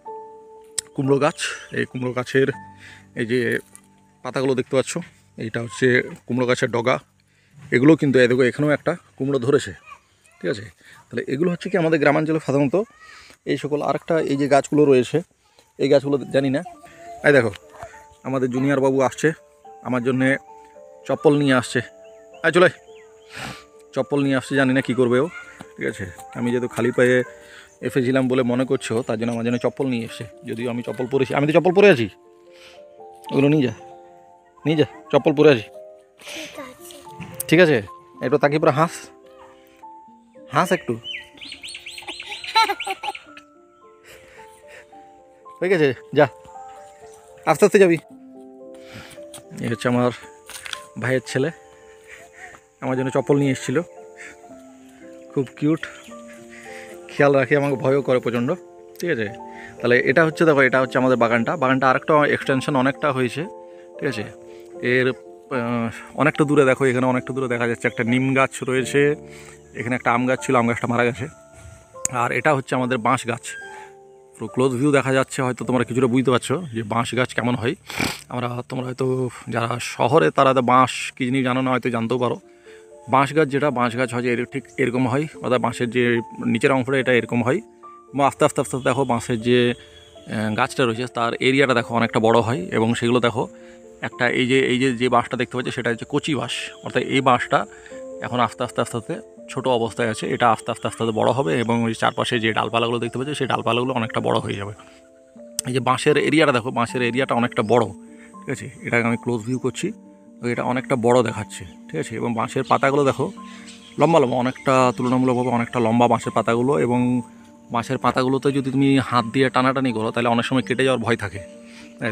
কুমড়ো গাছ। এই কুমড়ো গাছের এই যে পাতাগুলো দেখতে পাচ্ছ, এইটা হচ্ছে কুমড়ো গাছের ডগা। এগুলো কিন্তু দেখো এখানেও একটা কুমড়ো ধরেছে, ঠিক আছে। তাহলে এগুলো হচ্ছে কি আমাদের গ্রামাঞ্চলে সাধারণত এই সকল। আরেকটা এই যে গাছগুলো রয়েছে, এই গাছগুলো জানি না, এই দেখো আমাদের জুনিয়র বাবু আসছে আমার জন্যে চপ্পল নিয়ে আসছে, চলে চপ্পল নিয়ে আসছে, জানি না কী করবে ও, ঠিক আছে। আমি যেহেতু খালি পায়ে এসেছিলাম বলে মনে করছো, তার জন্য আমার জন্য চপ্পল নিয়ে এসছে, যদিও আমি চপ্পল পরেছি, আমি তো চপ্পল পরে আছি, ওগুলো নিয়ে যা, নিয়ে যা, চপ্পল পরে আছি। ঠিক আছে, একটু তাকিয়ে পরে হাস, হাস একটু, ঠিক আছে যা, আস্তে আস্তে যাবি। এই হচ্ছে আমার ভাইয়ের ছেলে, আমার জন্য চপ্পল নিয়ে এসেছিলো, খুব কিউট, খেয়াল রাখি, আমাকে ভয়ও করে প্রচণ্ড। ঠিক আছে, তাহলে এটা হচ্ছে, দেখো এটা হচ্ছে আমাদের বাগানটা আরেকটা এক্সটেনশন অনেকটা হয়েছে। ঠিক আছে, এর অনেকটা দূরে দেখো, এখানে অনেকটা দূরে দেখা যাচ্ছে একটা নিম গাছ রয়েছে, এখানে একটা আম গাছ ছিল, আম গাছটা মারা গেছে। আর এটা হচ্ছে আমাদের বাঁশ গাছ, পুরো ক্লোজ ভিউ দেখা যাচ্ছে, হয়তো তোমরা কিছুটা বুঝতে পারছো যে বাঁশ গাছ কেমন হয়। তোমরা হয়তো যারা শহরে তারা বাঁশ কী জিনিস জানো না, হয়তো জানতেও পারো। বাঁশ গাছ হয় যে ঠিক এরকম হয়, অর্থাৎ বাঁশের যে নিচের অংশটা এটা এরকম হয়, এবং আস্তে আস্তে আস্তে দেখো বাঁশের যে গাছটা রয়েছে তার এরিয়াটা দেখো অনেকটা বড় হয়, এবং সেগুলো দেখো একটা এই যে বাঁশটা দেখতে পাচ্ছি সেটা হচ্ছে কচি বাঁশ, অর্থাৎ এই বাঁশটা এখন আস্তে আস্তে ছোটো অবস্থায় আছে, এটা আস্তে আস্তে বড় হবে, এবং ওই চারপাশে যে ডালপালাগুলো দেখতে পাচ্ছি সেই ডালপালাগুলো অনেকটা বড় হয়ে যাবে। এই যে বাঁশের এরিয়াটা দেখো, বাঁশের এরিয়াটা অনেকটা বড়। ঠিক আছে, এটাকে আমি ক্লোজ ভিউ করছি, এটা অনেকটা বড় দেখাচ্ছে। ঠিক আছে, এবং বাঁশের পাতাগুলো দেখো লম্বা অনেকটা, তুলনামূলকভাবে অনেকটা লম্বা বাঁশের পাতাগুলো, এবং বাঁশের পাতাগুলোতে যদি তুমি হাত দিয়ে টানাটানি করো তাহলে অনেক সময় কেটে যাওয়ার ভয় থাকে।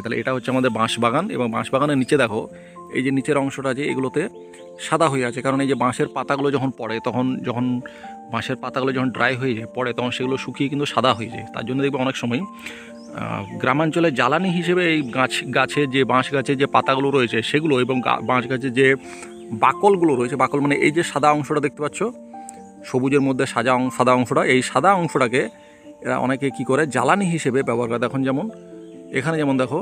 তাহলে এটা হচ্ছে আমাদের বাঁশ বাগান, এবং বাঁশ বাগানের নিচে দেখো এই যে নিচের অংশটা যে এগুলোতে সাদা হয়ে আছে, কারণ এই যে বাঁশের পাতাগুলো যখন পড়ে, যখন বাঁশের পাতাগুলো যখন ড্রাই হয়ে যায় পড়ে, তখন সেগুলো শুকিয়ে কিন্তু সাদা হয়ে যায়। তার জন্য দেখবে অনেক সময় গ্রামাঞ্চলে জ্বালানি হিসেবে এই গাছের যে বাঁশ গাছের যে পাতাগুলো রয়েছে সেগুলো, এবং বাঁশ গাছের যে বাকলগুলো রয়েছে, বাকল মানে এই যে সাদা অংশটা দেখতে পাচ্ছ সবুজের মধ্যে সাদা অংশটা, এই সাদা অংশটাকে এরা অনেকে কী করে জ্বালানি হিসেবে ব্যবহার করে। এখন যেমন এখানে যেমন দেখো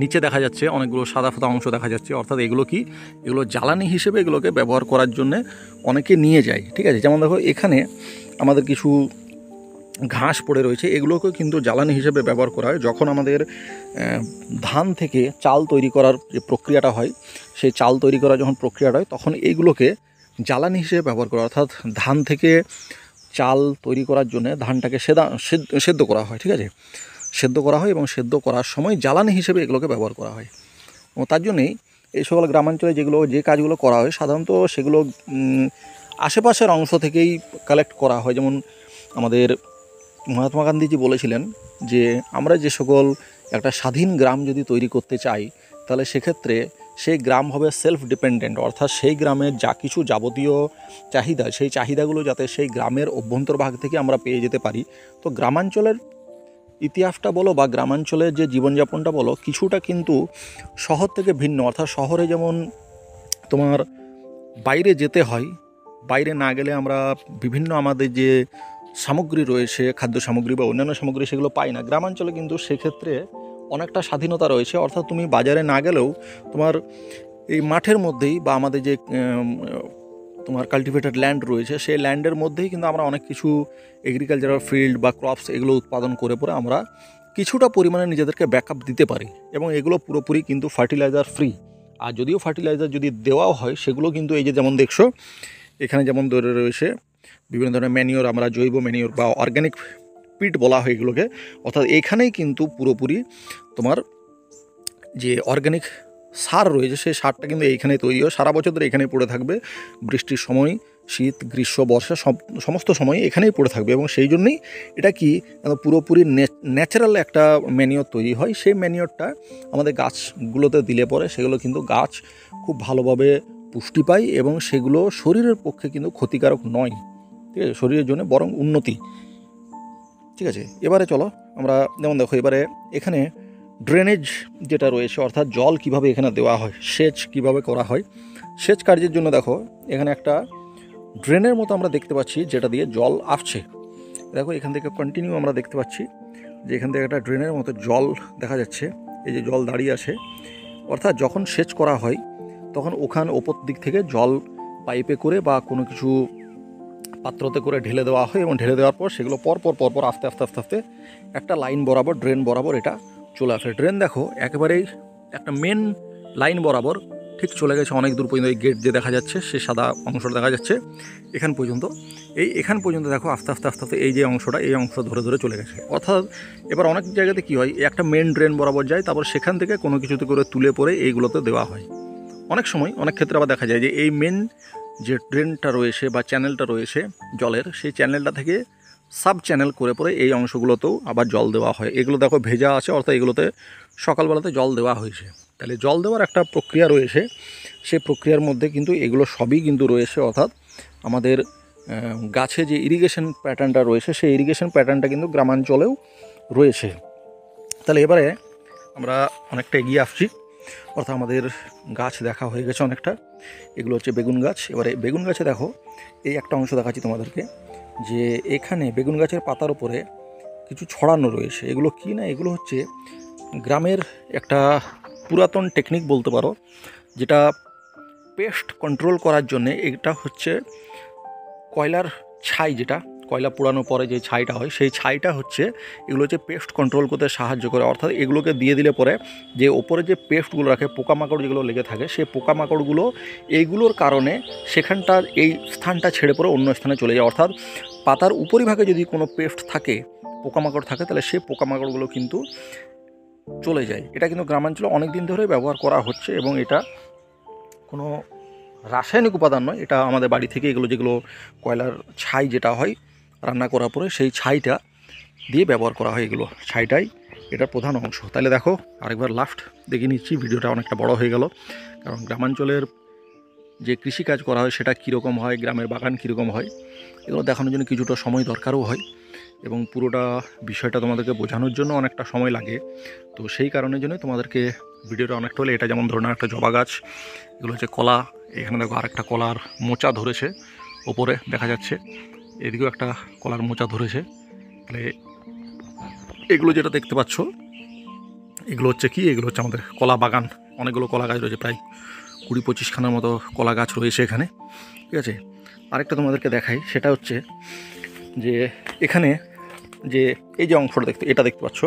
নিচে দেখা যাচ্ছে অনেকগুলো সাদা অংশ দেখা যাচ্ছে, অর্থাৎ এগুলো জ্বালানি হিসেবে এগুলোকে ব্যবহার করার জন্যে অনেকে নিয়ে যায়। ঠিক আছে, যেমন দেখো এখানে আমাদের কিছু ঘাস পড়ে রয়েছে, এগুলোকে কিন্তু জ্বালানি হিসেবে ব্যবহার করা হয়। যখন আমাদের ধান থেকে চাল তৈরি করার যে প্রক্রিয়াটা হয়, সেই চাল তৈরি করার যখন প্রক্রিয়াটা হয় তখন এইগুলোকে জ্বালানি হিসেবে ব্যবহার করা, অর্থাৎ ধান থেকে চাল তৈরি করার জন্য ধানটাকে সেদ্ধ করা হয়। ঠিক আছে, সেদ্ধ করা হয়, এবং সেদ্ধ করার সময় জ্বালানি হিসেবে এগুলোকে ব্যবহার করা হয়। এবং তার জন্যেই এই সকল গ্রামাঞ্চলে যে কাজগুলো করা হয় সাধারণত সেগুলো আশেপাশের অংশ থেকেই কালেক্ট করা হয়। যেমন আমাদের মহাত্মা গান্ধীজি বলেছিলেন যে আমরা যে সকল একটা স্বাধীন গ্রাম যদি তৈরি করতে চাই তাহলে সেক্ষেত্রে সেই গ্রাম হবে সেলফ ডিপেন্ডেন্ট, অর্থাৎ সেই গ্রামের যা কিছু যাবতীয় চাহিদা, সেই চাহিদাগুলো যাতে সেই গ্রামের অভ্যন্তরভাগ থেকে আমরা পেয়ে যেতে পারি। তো গ্রামাঞ্চলের ইতিহাসটা বলো বা গ্রামাঞ্চলের যে জীবনযাপনটা বলো কিছুটা কিন্তু শহর থেকে ভিন্ন, অর্থাৎ শহরে যেমন তোমার বাইরে যেতে হয়, বাইরে না গেলে আমরা বিভিন্ন আমাদের যে সামগ্রী রয়েছে, খাদ্য সামগ্রী বা অন্যান্য সামগ্রী, সেগুলো পাই না। গ্রামাঞ্চলে কিন্তু সেক্ষেত্রে অনেকটা স্বাধীনতা রয়েছে, অর্থাৎ তুমি বাজারে না গেলেও তোমার এই মাঠের মধ্যেই বা আমাদের যে তোমার কাল্টিভেটেড ল্যান্ড রয়েছে সেই ল্যান্ডের মধ্যেই কিন্তু আমরা অনেক কিছু এগ্রিকালচারাল ফিল্ড বা ক্রপস এগুলো উৎপাদন করে পরে আমরা কিছুটা পরিমাণে নিজেদেরকে ব্যাকআপ দিতে পারি, এবং এগুলো পুরোপুরি কিন্তু ফার্টিলাইজার ফ্রি। আর যদিও ফার্টিলাইজার যদি দেওয়াও হয় সেগুলো কিন্তু এই যে যেমন দেখছো এখানে যেমন ধরে রয়েছে বিভিন্ন ধরনের ম্যানিওর, আমরা জৈব ম্যানিওর বা অর্গ্যানিক পিট বলা হয় এগুলোকে, অর্থাৎ এখানেই কিন্তু পুরোপুরি তোমার যে অর্গ্যানিক সার রয়েছে সেই সারটা কিন্তু এইখানে তৈরি হয়, সারা বছর ধরে এখানেই পড়ে থাকবে, বৃষ্টির সময়, শীত, গ্রীষ্ম, বর্ষা সমস্ত সময় এখানেই পড়ে থাকবে, এবং সেই জন্যই এটা কি পুরোপুরি ন্যাচারাল একটা ম্যানিওর তৈরি হয়। সেই ম্যানিওরটা আমাদের গাছগুলোতে দিলে পরে সেগুলো কিন্তু গাছ খুব ভালোভাবে পুষ্টি পায়, এবং সেগুলো শরীরের পক্ষে কিন্তু ক্ষতিকারক নয়। ঠিক আছে, শরীরের জন্য বরং উন্নতি। ঠিক আছে, এবারে চলো আমরা যেমন দেখো এবারে এখানে ড্রেনেজ যেটা রয়েছে, অর্থাৎ জল কিভাবে এখানে দেওয়া হয়, সেচ কিভাবে করা হয়, সেচ কার্যের জন্য দেখো এখানে একটা ড্রেনের মতো আমরা দেখতে পাচ্ছি যেটা দিয়ে জল আসছে। দেখো এখান থেকে কন্টিনিউ আমরা দেখতে পাচ্ছি যে এখান থেকে একটা ড্রেনের মতো জল দেখা যাচ্ছে, এই যে জল দাঁড়িয়ে আছে, অর্থাৎ যখন সেচ করা হয় তখন ওখানে ওপর দিক থেকে জল পাইপে করে বা কোনো কিছু পাত্রতে করে ঢেলে দেওয়া হয়, এবং ঢেলে দেওয়ার পর সেগুলো পরপর আস্তে আস্তে একটা লাইন বরাবর, ড্রেন বরাবর এটা চলে আসে। ড্রেন দেখো একেবারেই একটা মেন লাইন বরাবর ঠিক চলে গেছে অনেক দূর পর্যন্ত। এই গেট যে দেখা যাচ্ছে সে সাদা অংশটা দেখা যাচ্ছে এখান পর্যন্ত। এখান পর্যন্ত দেখো আস্তে আস্তে আস্তে আস্তে এই যে অংশটা, এই অংশ ধরে ধরে চলে গেছে। অর্থাৎ এবার অনেক জায়গাতে কী হয়, একটা মেন ড্রেন বরাবর যায়, তারপর সেখান থেকে কোনো কিছুতে করে তুলে পরে এইগুলোতে দেওয়া হয়। অনেক সময় অনেক ক্ষেত্রে আবার দেখা যায় যে এই মেন যে ড্রেনটা রয়েছে বা চ্যানেলটা রয়েছে জলের, সেই চ্যানেলটা থেকে সাব চ্যানেল করে পরে এই অংশগুলোতেও আবার জল দেওয়া হয়। এগুলো দেখো ভেজা আছে, অর্থাৎ এগুলোতে সকালবেলাতে জল দেওয়া হয়েছে। তাহলে জল দেওয়ার একটা প্রক্রিয়া রয়েছে, সেই প্রক্রিয়ার মধ্যে কিন্তু এগুলো সবই কিন্তু রয়েছে। অর্থাৎ আমাদের গাছে যে ইরিগেশন প্যাটার্নটা রয়েছে, সেই ইরিগেশন প্যাটার্নটা কিন্তু গ্রামাঞ্চলেও রয়েছে। তাহলে এবারে আমরা অনেকটা এগিয়ে আসছি, অর্থাৎ আমাদের গাছ দেখা হয়ে গেছে অনেকটা। এগুলো হচ্ছে বেগুন গাছ। এবারে বেগুন গাছে দেখো এই একটা অংশ দেখাচ্ছি তোমাদেরকে, যে এখানে বেগুন গাছের পাতার উপরে কিছু ছড়ানো রয়েছে। এগুলো কি না, এগুলো হচ্ছে গ্রামের একটা পুরাতন টেকনিক বলতে পারো, যেটা পেস্ট কন্ট্রোল করার জন্যে। এটা হচ্ছে কয়লার ছাই, যেটা কয়লা পোড়ানোর পরে যে ছাইটা হয়, সেই ছাইটা হচ্ছে এগুলো হচ্ছে পেস্ট কন্ট্রোল করতে সাহায্য করে। অর্থাৎ এগুলোকে দিয়ে দিলে পরে যে ওপরে যে পেস্টগুলো রাখে, পোকামাকড় যেগুলো লেগে থাকে, সেই পোকামাকড়গুলো এইগুলোর কারণে সেখানটার এই স্থানটা ছেড়ে পরে অন্য স্থানে চলে যায়। অর্থাৎ পাতার উপরিভাগে যদি কোনো পেস্ট থাকে, পোকামাকড় থাকে, তাহলে সেই পোকামাকড়গুলো কিন্তু চলে যায়। এটা কিন্তু গ্রামাঞ্চলে অনেক দিন ধরে ব্যবহার করা হচ্ছে, এবং এটা কোনো রাসায়নিক উপাদান নয়। এটা আমাদের বাড়ি থেকে এগুলো যেগুলো কয়লার ছাই যেটা হয় রান্না করার পরে, সেই ছাইটা দিয়ে ব্যবহার করা হয়। এগুলো ছাইটাই এটার প্রধান অংশ। তাহলে দেখো আরেকবার লাস্ট দেখে নিচ্ছি, ভিডিওটা অনেকটা বড় হয়ে গেল, কারণ গ্রামাঞ্চলের যে কৃষিকাজ করা হয় সেটা কীরকম হয়, গ্রামের বাগান কীরকম হয়, এগুলো দেখানোর জন্য কিছুটা সময় দরকারও হয়, এবং পুরোটা বিষয়টা তোমাদেরকে বোঝানোর জন্য অনেকটা সময় লাগে। তো সেই কারণের জন্য তোমাদেরকে ভিডিওটা অনেকটা হলে, এটা যেমন ধরুন একটা জবা গাছ, এগুলো হচ্ছে কলা। এখানে দেখো আরেকটা কলার মোচা ধরেছে, ওপরে দেখা যাচ্ছে, এদিকেও একটা কলার মোচা ধরেছে। তাহলে এগুলো যেটা দেখতে পাচ্ছ, এগুলো হচ্ছে কি, এগুলো হচ্ছে আমাদের কলা বাগান। অনেকগুলো কলা গাছ রয়েছে, প্রায় 20-25খানার মতো কলা গাছ রয়েছে এখানে, ঠিক আছে। আরেকটা তোমাদেরকে দেখাই, সেটা হচ্ছে যে এখানে যে এই যে অংশটা এটা দেখতে পাচ্ছ,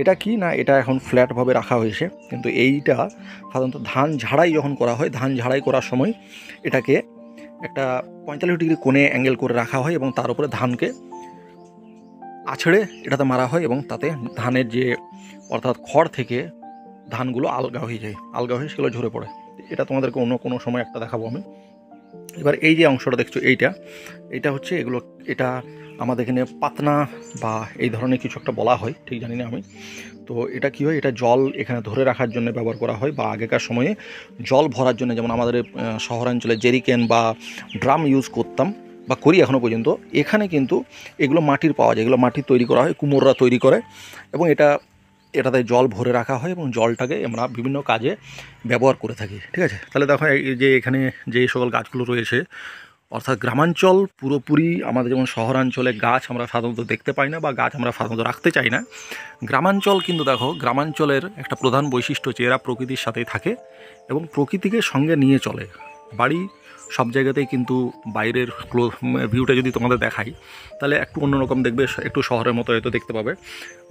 এটা কি না, এটা এখন ফ্ল্যাটভাবে রাখা হয়েছে, কিন্তু এইটা সাধারণত ধান ঝাড়াই যখন করা হয়, ধান ঝাড়াই করার সময় এটাকে একটা 45 ডিগ্রি কোণে অ্যাঙ্গেল করে রাখা হয়, এবং তার উপরে ধানকে আছড়ে এটাতে মারা হয়, এবং তাতে ধানের যে অর্থাৎ খড় থেকে ধানগুলো আলগা হয়ে যায়, আলগা হয়ে সেগুলো ঝরে পড়ে। এটা তোমাদেরকে অন্য কোনো সময় একটা দেখাবো আমি। এবার এই যে অংশটা দেখছো, এইটা হচ্ছে এগুলো, এটা আমাদের এখানে পাতনা বা এই ধরনের কিছু একটা বলা হয়, ঠিক জানি না আমি। তো এটা কী হয়, এটা জল এখানে ধরে রাখার জন্য ব্যবহার করা হয়, বা আগেকার সময়ে জল ভরার জন্য, যেমন আমাদের শহরাঞ্চলে জেরিকেন বা ড্রাম ইউজ করতাম বা করি এখনও পর্যন্ত। এখানে কিন্তু এগুলো মাটির পাওয়া যায়, এগুলো মাটির তৈরি করা হয়, কুমোররা তৈরি করে, এবং এটাতে জল ভরে রাখা হয়, এবং জলটাকে আমরা বিভিন্ন কাজে ব্যবহার করে থাকি, ঠিক আছে। তাহলে দেখো এই যে এখানে যে সকল গাছগুলো রয়েছে, অর্থাৎ গ্রামাঞ্চল পুরোপুরি আমাদের যেমন শহরাঞ্চলে গাছ আমরা সাধারণত দেখতে পাই না, বা গাছ আমরা সাধারণত রাখতে চাই না। গ্রামাঞ্চল কিন্তু দেখো, গ্রামাঞ্চলের একটা প্রধান বৈশিষ্ট্য হচ্ছে এরা প্রকৃতির সাথেই থাকে এবং প্রকৃতিকে সঙ্গে নিয়ে চলে। বাড়ি সব জায়গাতেই কিন্তু বাইরের ভিউটা যদি তোমাদের দেখাই, তাহলে একটু অন্যরকম দেখবে, একটু শহরের মতো হয়তো দেখতে পাবে,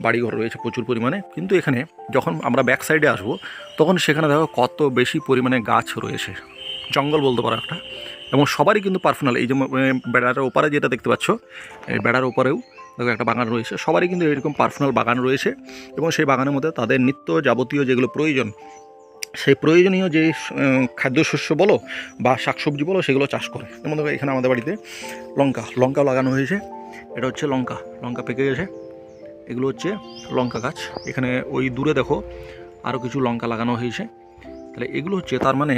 বাড়িঘর রয়েছে প্রচুর পরিমাণে। কিন্তু এখানে যখন আমরা ব্যাক সাইডে আসবো, তখন সেখানে দেখো কত বেশি পরিমাণে গাছ রয়েছে, জঙ্গল বলতে পারো একটা। এবং সবারই কিন্তু পার্সোনাল, এই যে বেড়ার ওপারে যেটা দেখতে পাচ্ছ, এই বেড়ার ওপারেও দেখো একটা বাগান রয়েছে, সবারই কিন্তু এরকম পার্সোনাল বাগান রয়েছে, এবং সেই বাগানের মধ্যে তাদের নিত্য যাবতীয় যেগুলো প্রয়োজন, সেই প্রয়োজনীয় যে খাদ্যশস্য বলো বা শাকসবজি বলো, সেগুলো চাষ করে। যেমন দেখো এখানে আমাদের বাড়িতে লঙ্কাও লাগানো হয়েছে। এটা হচ্ছে লঙ্কা পেকে গেছে, এগুলো হচ্ছে লঙ্কা গাছ। এখানে ওই দূরে দেখো আরও কিছু লঙ্কা লাগানো হয়েছে। তাহলে এগুলো হচ্ছে, তার মানে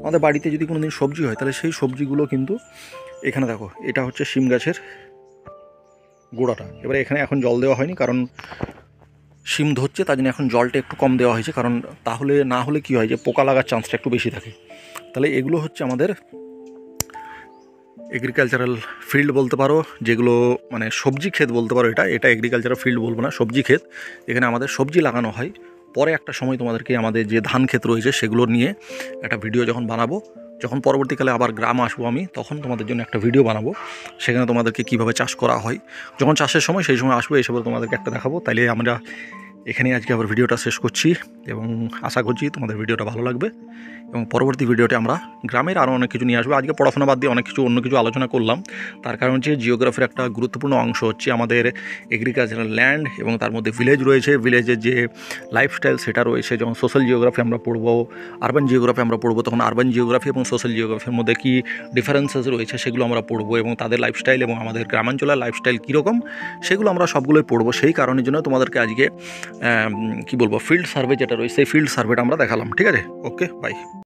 আমাদের বাড়িতে যদি কোনো দিন সবজি হয়, তাহলে সেই সবজিগুলো কিন্তু এখানে দেখো, এটা হচ্ছে শিম গাছের গোড়াটা। এবারে এখানে এখন জল দেওয়া হয়নি, কারণ শিম ধরছে, তার জন্য এখন জলটা একটু কম দেওয়া হয়েছে, কারণ তাহলে না হলে কি হয় যে পোকা লাগার চান্সটা একটু বেশি থাকে। তাহলে এগুলো হচ্ছে আমাদের এগ্রিকালচারাল ফিল্ড বলতে পারো, যেগুলো মানে সবজি ক্ষেত বলতে পারো। এটা এগ্রিকালচারাল ফিল্ড বলবো না, সবজি ক্ষেত। এখানে আমাদের সবজি লাগানো হয়। পরে একটা সময় তোমাদেরকে আমাদের যে ধান ক্ষেত রয়েছে সেগুলো নিয়ে একটা ভিডিও যখন বানাবো, যখন পরবর্তীকালে আবার গ্রাম আসবো আমি, তখন তোমাদের জন্য একটা ভিডিও বানাবো, সেখানে তোমাদেরকে কীভাবে চাষ করা হয়, যখন চাষের সময় সেই সময় আসবো, এসব তোমাদেরকে একটা দেখাবো। তাইলে আমরা এখানেই আজকে আবার ভিডিওটা শেষ করছি এবং আশা করছি তোমাদের ভিডিওটা ভালো লাগবে এবং পরবর্তী ভিডিওতে আমরা গ্রামের আরও অনেক কিছু নিয়ে আসবো। আজকে পড়াশোনা বাদ দিয়ে অন্য কিছু আলোচনা করলাম, তার কারণ হচ্ছে জিওগ্রাফির একটা গুরুত্বপূর্ণ অংশ হচ্ছে আমাদের এগ্রিকালচারাল ল্যান্ড এবং তার মধ্যে ভিলেজ রয়েছে, ভিলেজের যে লাইফস্টাইল সেটা রয়েছে। যেমন সোশ্যাল জিওগ্রাফি আমরা পড়বো, আরবান জিওগ্রাফি আমরা পড়বো, তখন আরবান জিওগ্রাফি এবং সোশ্যাল জিওগ্রাফির মধ্যে কী ডিফারেন্সেস রয়েছে সেগুলো আমরা পড়বো এবং তাদের লাইফস্টাইল এবং আমাদের গ্রামাঞ্চলের লাইফস্টাইল কীরকম সেগুলো আমরা সবগুলোই পড়বো। সেই কারণের জন্য তোমাদেরকে আজকে কী বলবো, ফিল্ড সার্ভে যেটা রয়েছে সেই ফিল্ড সার্ভেটা আমরা দেখালাম। ঠিক আছে, ওকে, বাই।